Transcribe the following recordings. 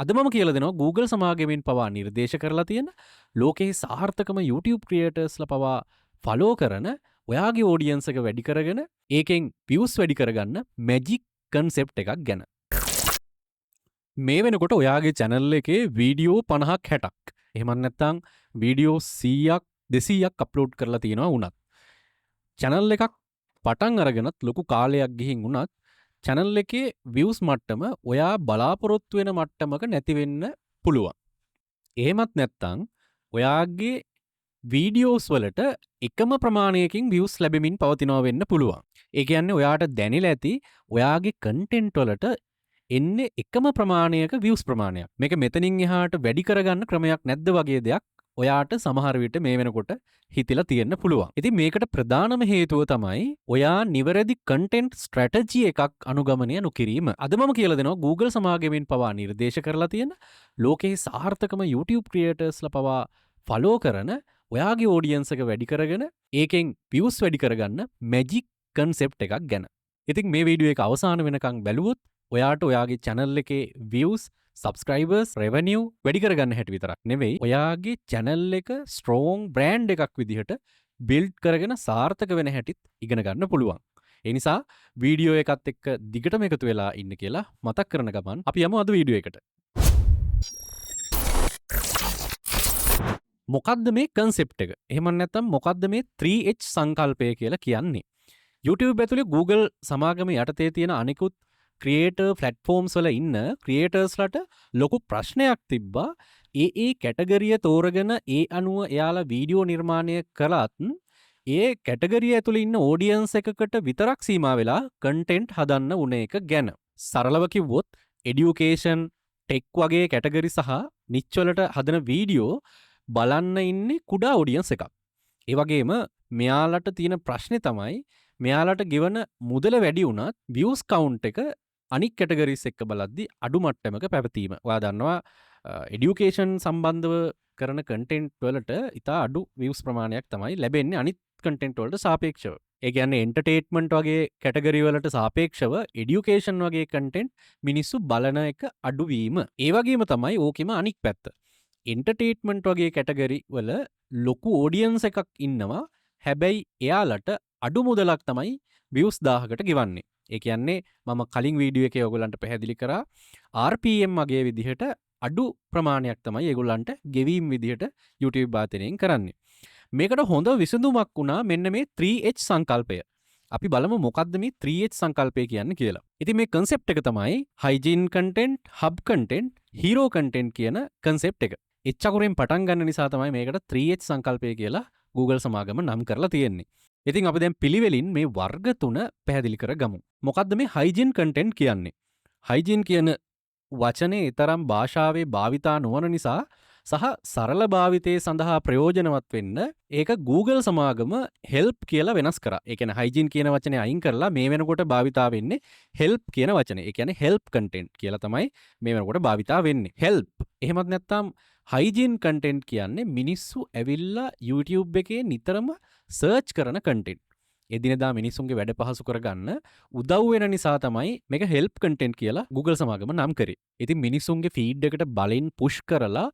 අද මම කියලා දෙනවා Google සමාගමෙන් පවා නිර්දේශ කරලා තියෙන ලෝකෙහි සාර්ථකම YouTube ක්‍රියේටර්ස්ලා පවා ෆලෝ කරන ඔයාගේ ඔඩියන්ස් එක වැඩි කරගෙන ඒකෙන් views වැඩි කරගන්න මැජික් කන්සෙප්ට් එකක් ගැන. මේ වෙනකොට ඔයාගේ channel එකේ වීඩියෝ 50ක් 60ක් එහෙම නැත්නම් වීඩියෝ 100ක් 200ක් අප්ලෝඩ් කරලා තියෙනවා වුණත් channel එකක් පටන් අරගෙනත් ලොකු කාලයක් ගිහින් වුණත් channel එකේ views මට්ටම ඔයා බලාපොරොත්තු වෙන මට්ටමක නැති වෙන්න පුළුවන්. එහෙමත් නැත්නම් ඔයාගේ වීඩියෝස් වලට එකම ප්‍රමාණයකින් views ලැබෙමින් පවතිනවා වෙන්න පුළුවන්. ඒ කියන්නේ ඔයාට දැනෙලා ඇති ඔයාගේ content වලට එන්නේ එකම ප්‍රමාණයක views ප්‍රමාණයක්. මේක මෙතනින් එහාට වැඩි කරගන්න ක්‍රමයක් නැද්ද වගේ දෙයක් ඔයාට සමහර විට මේ වෙනකොට හිතලා තියෙන්න පුළුවන්. ඉතින් මේකට ප්‍රධානම හේතුව තමයි ඔයා නිවැරදි content strategy එකක් අනුගමනය නොකිරීම. අද මම කියලා දෙනවා Google සමාගමෙන් පවා නිර්දේශ කරලා තියෙන ලෝකෙහි සාර්ථකම YouTube creatorsලා පවා follow කරන ඔයාගේ audience එක වැඩි කරගෙන ඒකෙන් views වැඩි කරගන්න magic concept එකක් ගැන. ඉතින් මේ වීඩියෝ එක අවසාන වෙනකන් බැලුවොත් ඔයාට ඔයාගේ channel එකේ views subscribers revenue වැඩි කරගන්න හැටි විතරක් නෙවෙයි ඔයාගේ channel එක strong brand එකක් විදිහට build කරගෙන සාර්ථක වෙන හැටිත් ඉගෙන ගන්න පුළුවන්. ඒ නිසා වීඩියෝ එකත් එක්ක දිගටම එකතු වෙලා ඉන්න කියලා මතක් කරන ගමන් අපි යමු අද වීඩියෝ එකට. මොකද්ද මේ concept එක? එහෙම නැත්නම් මොකද්ද මේ 3H සංකල්පය කියලා කියන්නේ? YouTube ඇතුලේ Google සමාගම යටතේ තියෙන අනිකුත් ක්‍රියේටර් ෆ්ලැට්ෆෝම්ස් වල ඉන්න ක්‍රියේටර්ස්ලට ලොකු ප්‍රශ්නයක් තිබ්බා. ඒ කැටගරිය තෝරගෙන ඒ අනුව එයාලා වීඩියෝ නිර්මාණය කළත් ඒ කැටගරිය ඇතුළේ ඉන්න ඔඩියන්ස් එකකට විතරක් සීමා වෙලා කන්ටෙන්ට් හදන්න උන එක ගැන. සරලව කිව්වොත් එඩියුකේෂන්, ටෙක් වගේ කැටගරි සහ නිච් වලට හදන වීඩියෝ බලන්න ඉන්නේ කුඩා ඔඩියන්ස් එකක්. ඒ වගේම මෙයාලට තියෙන ප්‍රශ්නේ තමයි මෙයාලට ගෙවන මුදල වැඩි වුණත් views count එක අනික් කැටගරිස් එක්ක බලද්දි අඩු මට්ටමක පැවතීම. ඔයා දන්නවා එඩියුකේෂන් සම්බන්ධව කරන කන්ටෙන්ට් වලට ඉතා අඩු views ප්‍රමාණයක් තමයි ලැබෙන්නේ අනිත් කන්ටෙන්ට් වලට සාපේක්ෂව. ඒ කියන්නේ එන්ටර්ටේන්මන්ට් වගේ කැටගරි වලට සාපේක්ෂව එඩියුකේෂන් වගේ කන්ටෙන්ට් මිනිස්සු බලන එක අඩු වීම. ඒ වගේම තමයි ඕකෙම අනික් පැත්ත. එන්ටර්ටේන්මන්ට් වගේ කැටගරි වල ලොකු ඔඩියන්ස් එකක් ඉන්නවා. හැබැයි එයාලට අඩු මුදලක් තමයි views 1000කට ගෙවන්නේ. ඒ කියන්නේ මම කලින් වීඩියෝ එකේ ඔයගොල්ලන්ට පැහැදිලි කරා RPM වගේ විදිහට අඩු ප්‍රමාණයක් තමයි ඒගොල්ලන්ට ගෙවීම් විදිහට YouTube ආයතනයෙන් කරන්නේ. මේකට හොඳ විසඳුමක් වුණා මෙන්න මේ 3H සංකල්පය. අපි බලමු මොකද්ද මේ 3H සංකල්පය කියන්නේ කියලා. ඉතින් මේ concept එක තමයි hygiene content, hub content, hero content කියන concept එක. එච්චකුරෙන් පටන් ගන්න නිසා තමයි මේකට 3H සංකල්පය කියලා Google සමාගම නම් කරලා තියෙන්නේ. ඉතින් අපි දැන් පිළිවෙලින් මේ වර්ග තුන පැහැදිලි කරගමු. මොකද්ද මේ hygiene content කියන්නේ? hygiene කියන වචනේ ඊතරම් භාෂාවේ භාවිතා නොවන නිසා සහ සරල භාවිතයේ සඳහා ප්‍රයෝජනවත් වෙන්න ඒක Google සමාගම help කියලා වෙනස් කරා. ඒ කියන්නේ hygiene කියන වචනේ අයින් කරලා මේ වෙනකොට භාවිතා වෙන්නේ help කියන වචනේ. ඒ කියන්නේ help content කියලා තමයි මේ වෙනකොට භාවිතා වෙන්නේ. help. එහෙමත් නැත්නම් hygiene content කියන්නේ මිනිස්සු ඇවිල්ලා YouTube එකේ නිතරම සර්ච් කරන content. එදිනෙදා මිනිස්සුන්ගේ වැඩ පහසු කරගන්න උදව් වෙන නිසා තමයි මේක help content කියලා Google සමාගම නම් කරේ. ඉතින් මිනිස්සුන්ගේ feed එකට බලෙන් push කරලා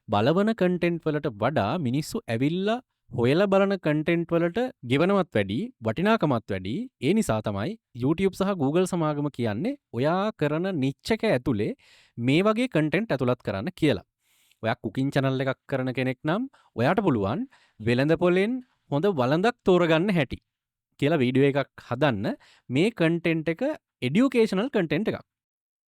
බලවන content වලට වඩා මිනිස්සු ඇවිල්ලා හොයලා බලන content වලට ගෙවනවත් වැඩි, වටිනාකමත් වැඩි. ඒ නිසා තමයි YouTube සහ Google සමාගම කියන්නේ ඔයා කරන niche එක ඇතුලේ මේ වගේ content ඇතුළත් කරන්න කියලා. ඔයා cooking channel එකක් කරන කෙනෙක් නම් ඔයාට පුළුවන් වෙළඳ පොලෙන් හොඳ වළඳක් තෝරගන්න හැටි කියලා වීඩියෝ එකක් හදන්න මේ content එක educational content එකක්.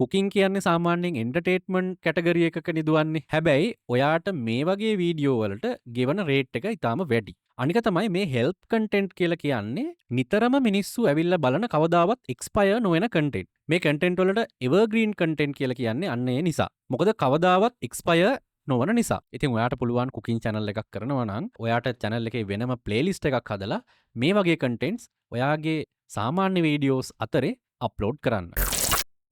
cooking කියන්නේ සාමාන්‍යයෙන් entertainment category එකක නිදුවන්නේ. හැබැයි ඔයාට මේ වගේ වීඩියෝ වලට ගෙවන rate එක ඊටාම වැඩි. අනික තමයි මේ help content කියලා කියන්නේ නිතරම මිනිස්සු ඇවිල්ලා බලන කවදාවත් expire නොවන content. මේ content වලට evergreen content කියලා කියන්නේ අන්න ඒ නිසා. මොකද කවදාවත් expire නොවන නිසා. ඉතින් ඔයාට පුළුවන් cooking channel එකක් කරනවා නම් ඔයාට channel එකේ වෙනම playlist එකක් හදලා මේ වගේ contents ඔයාගේ සාමාන්‍ය videos අතරේ upload කරන්න.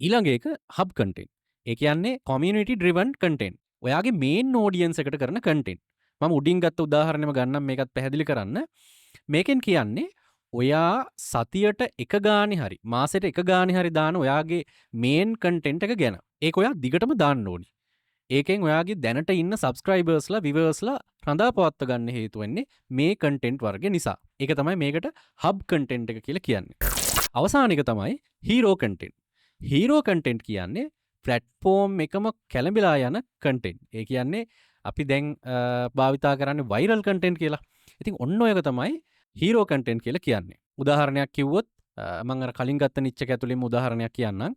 ඊළඟ එක hub content. ඒ කියන්නේ community driven content. ඔයාගේ main audience එකට කරන content. මම උඩින් ගත්ත උදාහරණෙම ගන්නම් මේකත් පැහැදිලි කරන්න. මේකෙන් කියන්නේ ඔයා සතියට එක ගානේ හරි මාසෙට එක ගානේ හරි දාන ඔයාගේ main content එක ගැන. ඒක ඔයා දිගටම දාන්න ඕනි. ඒකෙන් ඔයාගේ දැනට ඉන්න සබස්ක්‍රයිබර්ස්ලා විවර්ස්ලා රඳා පවත්ව ගන්න හේතු වෙන්නේ මේ කන්ටෙන්ට් වර්ග නිසා. ඒක තමයි මේකට හබ් කන්ටෙන්ට් එක කියලා කියන්නේ. අවසාන එක තමයි හීරෝ කන්ටෙන්ට්. හීරෝ කන්ටෙන්ට් කියන්නේ ප්ලැට්ෆෝම් එකම කැළඹිලා යන කන්ටෙන්ට්. ඒ කියන්නේ අපි දැන් භාවිතා කරන්නේ වයිරල් කන්ටෙන්ට් කියලා. ඉතින් ඔන්න ඔයක තමයි හීරෝ කන්ටෙන්ට් කියලා කියන්නේ. උදාහරණයක් කිව්වොත් මම අර කලින් ගත්ත නිච් එක ඇතුළේම උදාහරණයක් කියන්නම්.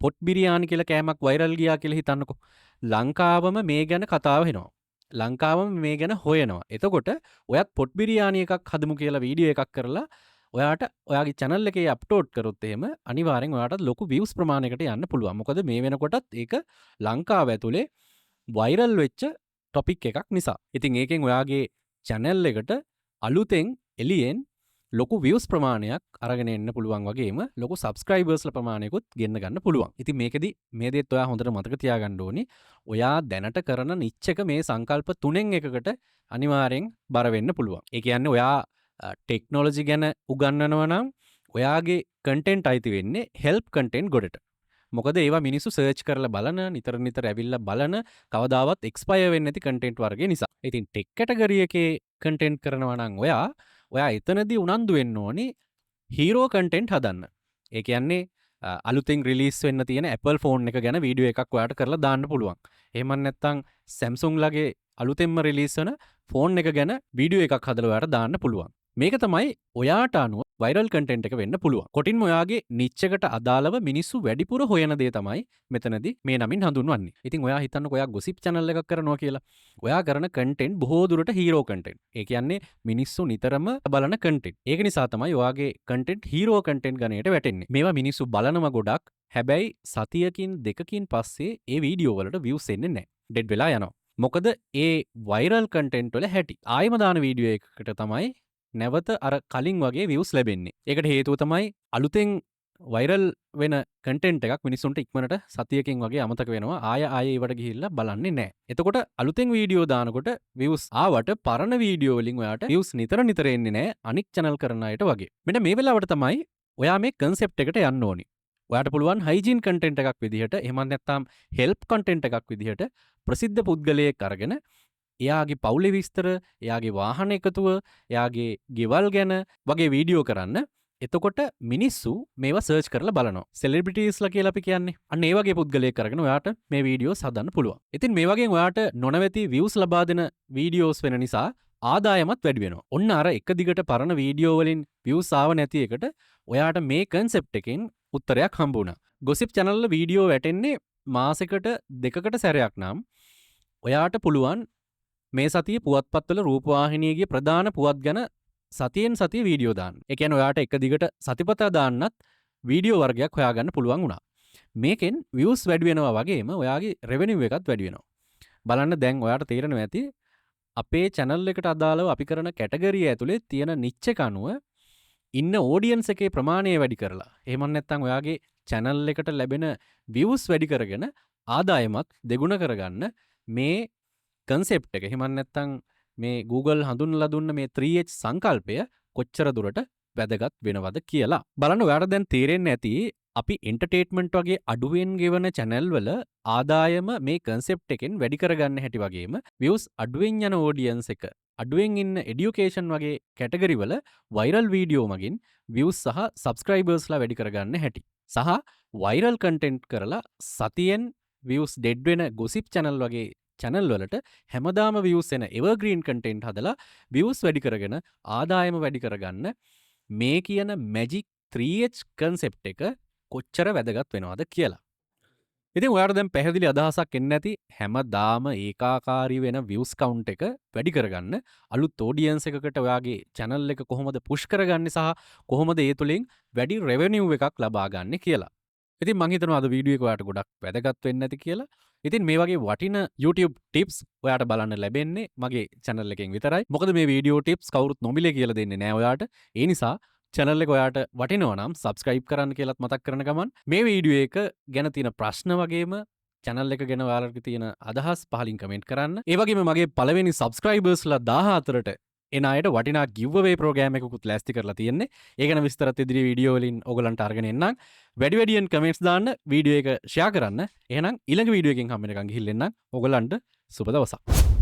පොට් බිරියානි කියලා කෑමක් වයිරල් ගියා කියලා හිතන්නකෝ. ලංකාවම මේ ගැන කතා වෙනවා. ලංකාවම මේ ගැන හොයනවා. එතකොට ඔයත් පොට් බිරියානි එකක් හදමු කියලා වීඩියෝ එකක් කරලා ඔයාට ඔයාගේ channel එකේ අප්ලෝඩ් කරොත් එහෙම අනිවාර්යෙන් ඔයාට ලොකු views ප්‍රමාණයකට යන්න පුළුවන්. මොකද මේ වෙනකොටත් ඒක ලංකාව ඇතුලේ viral වෙච්ච topic එකක් නිසා. ඉතින් ඒකෙන් ඔයාගේ channel එකට අලුතෙන් එළියෙන් ලොකු views ප්‍රමාණයක් අරගෙන එන්න පුළුවන් වගේම ලොකු subscribersලා ප්‍රමාණයකුත් ගෙන්න ගන්න පුළුවන්. ඉතින් මේකෙදි මේ දේත් ඔයා හොඳට මතක තියාගන්න ඕනි. ඔයා දැනට කරන නිච් එක මේ සංකල්ප තුනෙන් එකකට අනිවාර්යෙන් බර වෙන්න පුළුවන්. ඒ කියන්නේ ඔයා ටෙක්නෝලොජි ගැන උගන්වනවා නම් ඔයාගේ කන්ටෙන්ට් අයිති වෙන්නේ හෙල්ප් කන්ටෙන්ට් ගොඩට. මොකද ඒවා මිනිස්සු සර්ච් කරලා බලන නිතර ඇවිල්ලා බලන කවදාවත් එක්ස්පයර් වෙන්නේ නැති කන්ටෙන්ට් වර්ගය නිසා. ඉතින් ටෙක් කැටගරි එකේ කන්ටෙන්ට් කරනවා නම් ඔයා එතනදී උනන්දු වෙන්න ඕනි හීරෝ කන්ටෙන්ට් හදන්න. ඒ කියන්නේ අලුතෙන් රිලීස් වෙන්න තියෙන Apple ෆෝන් එක ගැන වීඩියෝ එකක් ඔයාට කරලා දාන්න පුළුවන්. එහෙම නැත්නම් Samsung ලගේ අලුතෙන්ම රිලීස් වෙන ෆෝන් එක ගැන වීඩියෝ එකක් හදලා ඔයාට දාන්න පුළුවන්. මේක තමයි ඔයාට අනුව වයිරල් කන්ටෙන්ට් එක වෙන්න පුළුවන්. කොටින්ම ඔයාගේ නිච් එකට අදාළව මිනිස්සු වැඩිපුර හොයන දේ තමයි මෙතනදී මේ නමින් හඳුන්වන්නේ. ඉතින් ඔයා හිතන්නකෝ ඔයා ගොසිප් channel එකක් කරනවා කියලා. ඔයා කරන කන්ටෙන්ට් බොහෝ දුරට හීරෝ කන්ටෙන්ට්. ඒ කියන්නේ මිනිස්සු නිතරම බලන කන්ටෙන්ට්. ඒක නිසා තමයි ඔයාගේ කන්ටෙන්ට් හීරෝ කන්ටෙන්ට් ගණයට වැටෙන්නේ. මේවා මිනිස්සු බලනවා ගොඩක්. හැබැයි සතියකින් දෙකකින් පස්සේ ඒ වීඩියෝ වලට views එන්නේ නැහැ. ඩෙඩ් වෙලා යනවා. මොකද ඒ වයිරල් කන්ටෙන්ට් වල හැටි. ආයෙම දාන වීඩියෝ එකකට තමයි නැවත අර කලින් වගේ views ලැබෙන්නේ. ඒකට හේතුව තමයි අලුතෙන් වයිරල් වෙන කන්ටෙන්ට් එකක් මිනිස්සුන්ට ඉක්මනට සතියකින් වගේ අමතක වෙනවා. ආය ඒවට ගිහිල්ලා බලන්නේ නැහැ. එතකොට අලුතෙන් වීඩියෝ දානකොට views ආවට පරණ වීඩියෝ වලින් ඔයාට views නිතර එන්නේ නැහැ අනික් channel කරන අයට වගේ. මෙන්න මේ වෙලාවට තමයි ඔයා මේ concept එකට යන්න ඕනි. ඔයාට පුළුවන් hygiene content එකක් විදිහට එහෙම නැත්නම් help content එකක් විදිහට ප්‍රසිද්ධ පුද්ගලයෙක් අරගෙන එයාගේ පවුලේ විස්තර, එයාගේ වාහන එකතුව, එයාගේ ගෙවල් ගැන වගේ වීඩියෝ කරන්න. එතකොට මිනිස්සු මේවා සර්ච් කරලා බලනවා. සෙලිබ්‍රිටිස්ලා කියලා අපි කියන්නේ. අන්න ඒ වගේ පුද්ගලයෙක් අරගෙන ඔයාට මේ වීඩියෝස් හදන්න පුළුවන්. ඉතින් මේ වගේ ඔයාට නොනවති views ලබා දෙන වීඩියෝස් වෙන නිසා ආදායමත් වැඩි වෙනවා. ඔන්න අර එක දිගට පරණ වීඩියෝ වලින් views ආව නැති එකට ඔයාට මේ concept එකෙන් උත්තරයක් හම්බ වුණා. gossip channel වල වීඩියෝ වැටෙන්නේ මාසෙකට දෙකකට සැරයක් නම් ඔයාට පුළුවන් මේ සතිය පුවත්පත්වල රූපවාහිනියගේ ප්‍රධාන පුවත් ගැන සතියෙන් සතිය වීඩියෝ දාන්න. ඒ කියන්නේ ඔයාට එක දිගට සතිපතා දාන්නත් වීඩියෝ වර්ගයක් හොයාගන්න පුළුවන් වුණා. මේකෙන් views වැඩි වෙනවා වගේම ඔයාගේ revenue එකත් වැඩි වෙනවා. බලන්න දැන් ඔයාට තේරෙනවා ඇති අපේ channel එකට අදාළව අපි කරන කැටගරිය ඇතුලේ තියෙන නිච් එක අනුව ඉන්න audience එකේ ප්‍රමාණය වැඩි කරලා එහෙම නැත්නම් ඔයාගේ channel එකට ලැබෙන views වැඩි කරගෙන ආදායමත් දෙගුණ කරගන්න මේ concept එක එහෙම නැත්නම් මේ Google හඳුන්වලා දුන්න මේ 3H සංකල්පය කොච්චර දුරට වැදගත් වෙනවද කියලා. බලන්න ඔයාට දැන් තේරෙන්නේ නැති අපි එන්ටර්ටේන්මන්ට් වගේ අඩුවෙන් ගෙවන channel වල ආදායම මේ concept එකෙන් වැඩි කරගන්න හැටි වගේම views අඩුවෙන් යන audience එක අඩුවෙන් ඉන්න education වගේ category වල viral video මගින් views සහ subscribers ලා වැඩි කරගන්න හැටි. සහ viral content කරලා සතියෙන් views dead වෙන gossip channel වගේ channel වලට හැමදාම views එන evergreen content හදලා views වැඩි කරගෙන ආදායම වැඩි කරගන්න මේ කියන magic 3H concept එක කොච්චර වැදගත් වෙනවද කියලා. ඉතින් ඔයාට දැන් පැහැදිලි අදහසක් එන්නේ නැති හැමදාම ඒකාකාරී වෙන views count එක වැඩි කරගන්න අලුත් audience එකකට ඔයාගේ channel එක කොහොමද push කරගන්නේ සහ කොහොමද ඒ තුලින් වැඩි revenue එකක් ලබා ගන්න කියලා. ඉතින් මං හිතනවා අද වීඩියෝ එක ඔයාට ගොඩක් වැදගත් වෙන්න ඇති කියලා. ඉතින් මේ වගේ වටින YouTube tips ඔයාට බලන්න ලැබෙන්නේ මගේ channel එකෙන් විතරයි. මොකද මේ වීඩියෝ tips කවුරුත් නොමිලේ කියලා දෙන්නේ නෑ ඔයාට. ඒ නිසා channel එක ඔයාට වටිනවා නම් subscribe කරන්න කියලාත් මතක් කරන ගමන් මේ වීඩියෝ එක ගැන තියෙන ප්‍රශ්න වගේම channel එක ගැන ඔයාලට තියෙන අදහස් පහලින් කමෙන්ට් කරන්න. ඒ වගේම මගේ පළවෙනි subscribers ලා 14ට එන අයට වටිනා giveaway program එකකුත් ලෑස්ති කරලා තියෙන්නේ. ඒක ගැන විස්තරත් ඉදිරි වීඩියෝ වලින් ඔයගලන්ට අරගෙන එන්නම්. වැඩි වැඩියෙන් කමෙන්ට්ස් දාන්න, වීඩියෝ එක ෂෙයා කරන්න. එහෙනම් ඊළඟ වීඩියෝ එකකින් හම්බ වෙනකන් ගිහින් එන්නම්. ඔයගලන්ට සුබ දවසක්.